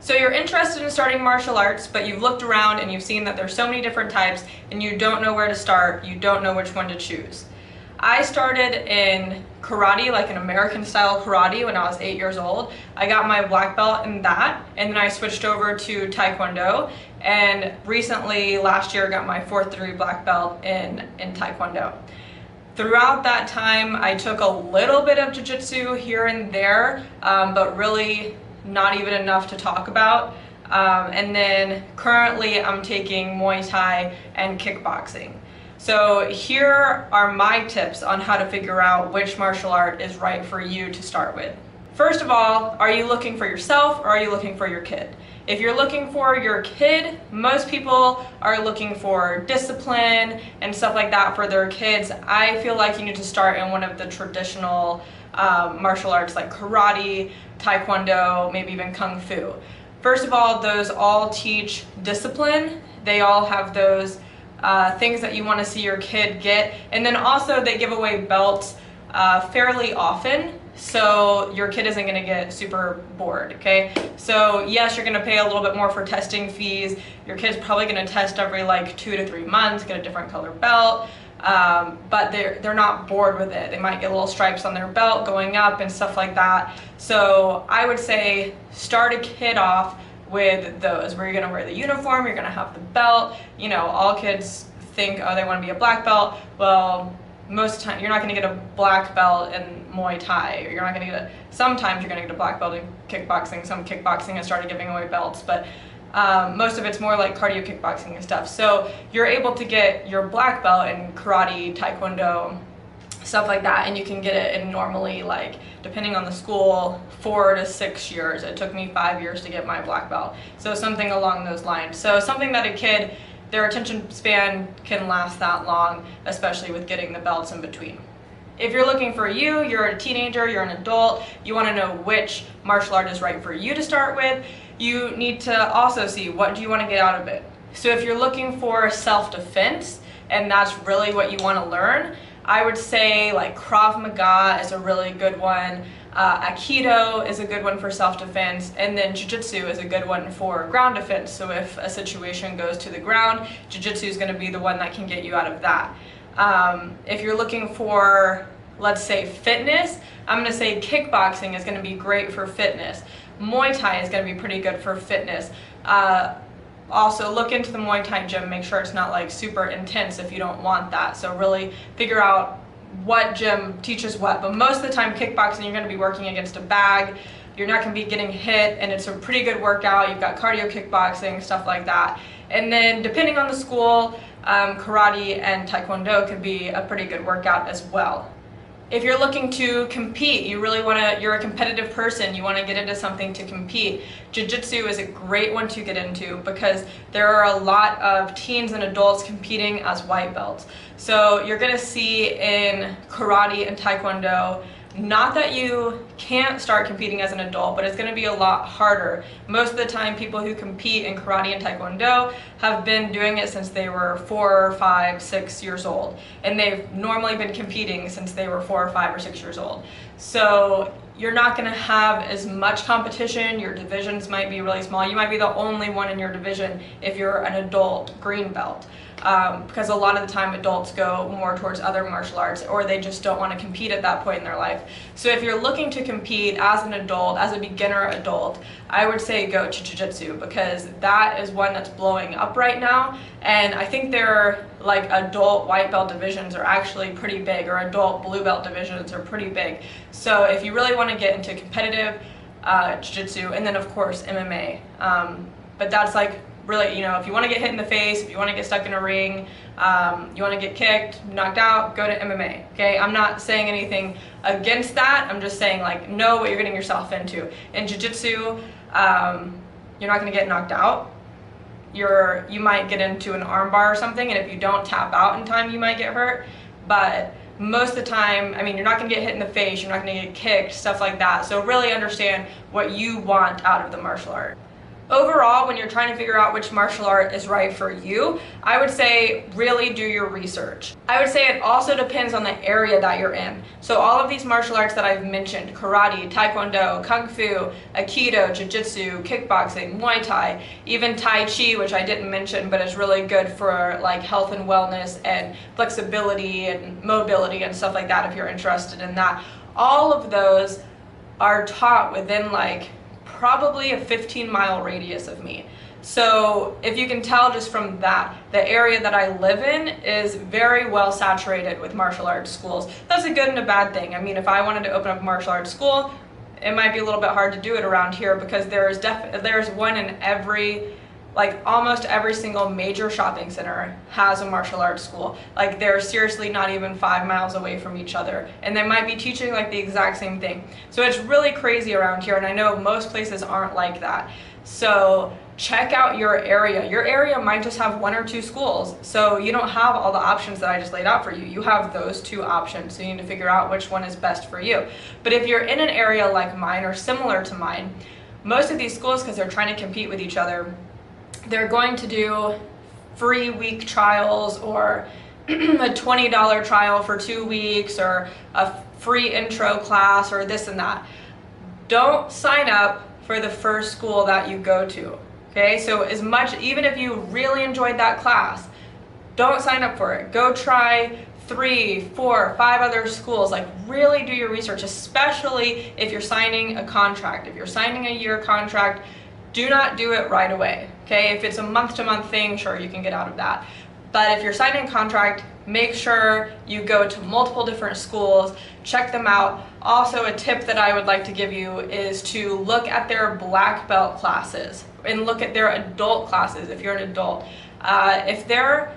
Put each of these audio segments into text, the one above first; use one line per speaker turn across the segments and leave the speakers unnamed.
So you're interested in starting martial arts, but you've looked around and you've seen that there's so many different types and you don't know where to start, you don't know which one to choose. I started in karate, like an American style karate, when I was 8 years old. I got my black belt in that, and then I switched over to Taekwondo, and recently, last year, got my 4th degree black belt in Taekwondo. Throughout that time, I took a little bit of jiu-jitsu here and there, but really not even enough to talk about. And then currently I'm taking Muay Thai and kickboxing. So here are my tips on how to figure out which martial art is right for you to start with. First of all, are you looking for yourself or are you looking for your kid? If you're looking for your kid, most people are looking for discipline and stuff like that for their kids. I feel like you need to start in one of the traditional martial arts like karate, taekwondo, maybe even kung fu. First of all, those all teach discipline. They all have those things that you want to see your kid get, and then also they give away belts fairly often, so your kid isn't going to get super bored. Okay, so yes, you're going to pay a little bit more for testing fees. Your kid's probably going to test every like 2 to 3 months, get a different color belt, but they're not bored with it. They might get little stripes on their belt going up and stuff like that. So I would say start a kid off with those, where you're going to wear the uniform, you're going to have the belt. You know, all kids think, oh, they want to be a black belt. Well, most of the time you're not going to get a black belt in Muay Thai, or you're not going to get sometimes you're going to get a black belt in kickboxing. Some kickboxing has started giving away belts, but most of it's more like cardio kickboxing and stuff. So you're able to get your black belt in karate, taekwondo, stuff like that, and you can get it in normally, like, depending on the school, 4 to 6 years. It took me 5 years to get my black belt, so something along those lines. So something that a kid, their attention span can last that long, especially with getting the belts in between. If you're looking for you're a teenager, you're an adult, you want to know which martial art is right for you to start with, you need to also see what do you want to get out of it. So if you're looking for self-defense and that's really what you want to learn, I would say like Krav Maga is a really good one, Aikido is a good one for self-defense, and then Jiu-Jitsu is a good one for ground defense. So if a situation goes to the ground, Jiu-Jitsu is going to be the one that can get you out of that. If you're looking for, let's say, fitness, I'm going to say kickboxing is going to be great for fitness. Muay Thai is going to be pretty good for fitness. Also, look into the Muay Thai gym, make sure it's not like super intense if you don't want that. So really figure out what gym teaches what. But most of the time kickboxing, you're going to be working against a bag, you're not going to be getting hit, and it's a pretty good workout. You've got cardio kickboxing, stuff like that. And then depending on the school, karate and taekwondo could be a pretty good workout as well. If you're looking to compete, you're a competitive person, you want to get into something to compete, Jiu-Jitsu is a great one to get into because there are a lot of teens and adults competing as white belts. So you're going to see in karate and taekwondo, not that you can't start competing as an adult, but it's going to be a lot harder. Most of the time, people who compete in karate and taekwondo have been doing it since they were 4, 5, 6 years old. And they've normally been competing since they were 4, 5, or 6 years old. So you're not going to have as much competition. Your divisions might be really small. You might be the only one in your division if you're an adult green belt. Because a lot of the time adults go more towards other martial arts, or they just don't want to compete at that point in their life. So if you're looking to compete as an adult, as a beginner adult, I would say go to Jiu-Jitsu, because that is one that's blowing up right now, and I think their like adult white belt divisions are actually pretty big, or adult blue belt divisions are pretty big. So if you really want to get into competitive Jiu-Jitsu, and then of course MMA, but that's like really, you know, if you want to get hit in the face, if you want to get stuck in a ring, you want to get kicked, knocked out, go to MMA, okay? I'm not saying anything against that. I'm just saying, like, know what you're getting yourself into. In Jiu-Jitsu, you're not going to get knocked out. You might get into an arm bar or something, and if you don't tap out in time, you might get hurt. But most of the time, I mean, you're not going to get hit in the face, you're not going to get kicked, stuff like that. So really understand what you want out of the martial art. Overall, when you're trying to figure out which martial art is right for you, I would say really do your research. I would say it also depends on the area that you're in. So all of these martial arts that I've mentioned, karate, taekwondo, kung fu, aikido, jiu-jitsu, kickboxing, muay thai, even tai chi, which I didn't mention, but is really good for like health and wellness and flexibility and mobility and stuff like that if you're interested in that. All of those are taught within like probably a 15-mile radius of me. So if you can tell just from that, the area that I live in is very well saturated with martial arts schools. That's a good and a bad thing. I mean, if I wanted to open up a martial arts school, it might be a little bit hard to do it around here because there's one in every, like almost every single major shopping center has a martial arts school. Like they're seriously not even 5 miles away from each other, and they might be teaching like the exact same thing. So it's really crazy around here, and I know most places aren't like that. So check out your area. Your area might just have 1 or 2 schools, so you don't have all the options that I just laid out for you. You have those 2 options, so you need to figure out which one is best for you. But if you're in an area like mine or similar to mine, most of these schools, because they're trying to compete with each other, they're going to do free week trials or a $20 trial for 2 weeks or a free intro class or this and that. Don't sign up for the first school that you go to, okay? So as much, even if you really enjoyed that class, don't sign up for it. Go try 3, 4, 5 other schools. Like really do your research, especially if you're signing a contract. If you're signing a year contract, do not do it right away, okay? If it's a month-to-month thing, sure, you can get out of that. But if you're signing a contract, make sure you go to multiple different schools, check them out. Also, a tip that I would like to give you is to look at their black belt classes and look at their adult classes if you're an adult. If their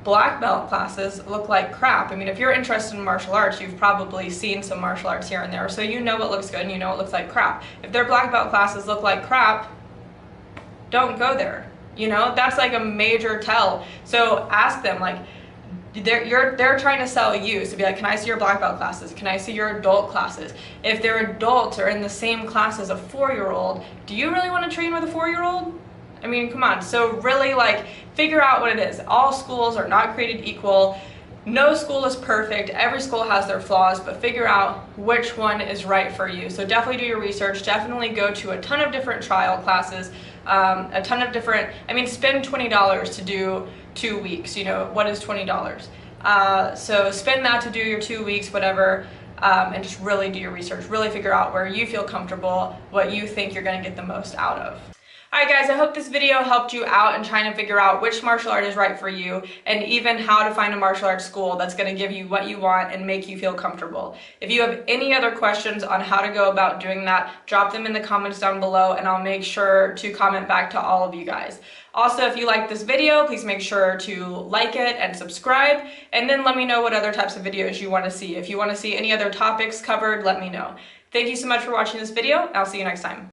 black belt classes look like crap, I mean, if you're interested in martial arts, you've probably seen some martial arts here and there, so you know what looks good and you know what looks like crap. If their black belt classes look like crap, don't go there. You know, that's like a major tell. So ask them, like, they're trying to sell you, so be like, can I see your black belt classes? Can I see your adult classes? If their adults are in the same class as a 4-year-old, do you really want to train with a 4-year-old? I mean, come on. So really, like, figure out what it is. All schools are not created equal. No school is perfect. Every school has their flaws, but figure out which one is right for you. So definitely do your research. Definitely go to a ton of different trial classes, a ton of different, I mean, spend $20 to do 2 weeks. You know, what is $20? So spend that to do your 2 weeks, whatever, and just really do your research. Really figure out where you feel comfortable, what you think you're going to get the most out of. Alright guys, I hope this video helped you out in trying to figure out which martial art is right for you, and even how to find a martial arts school that's going to give you what you want and make you feel comfortable. If you have any other questions on how to go about doing that, drop them in the comments down below and I'll make sure to comment back to all of you guys. Also, if you liked this video, please make sure to like it and subscribe, and then let me know what other types of videos you want to see. If you want to see any other topics covered, let me know. Thank you so much for watching this video. I'll see you next time.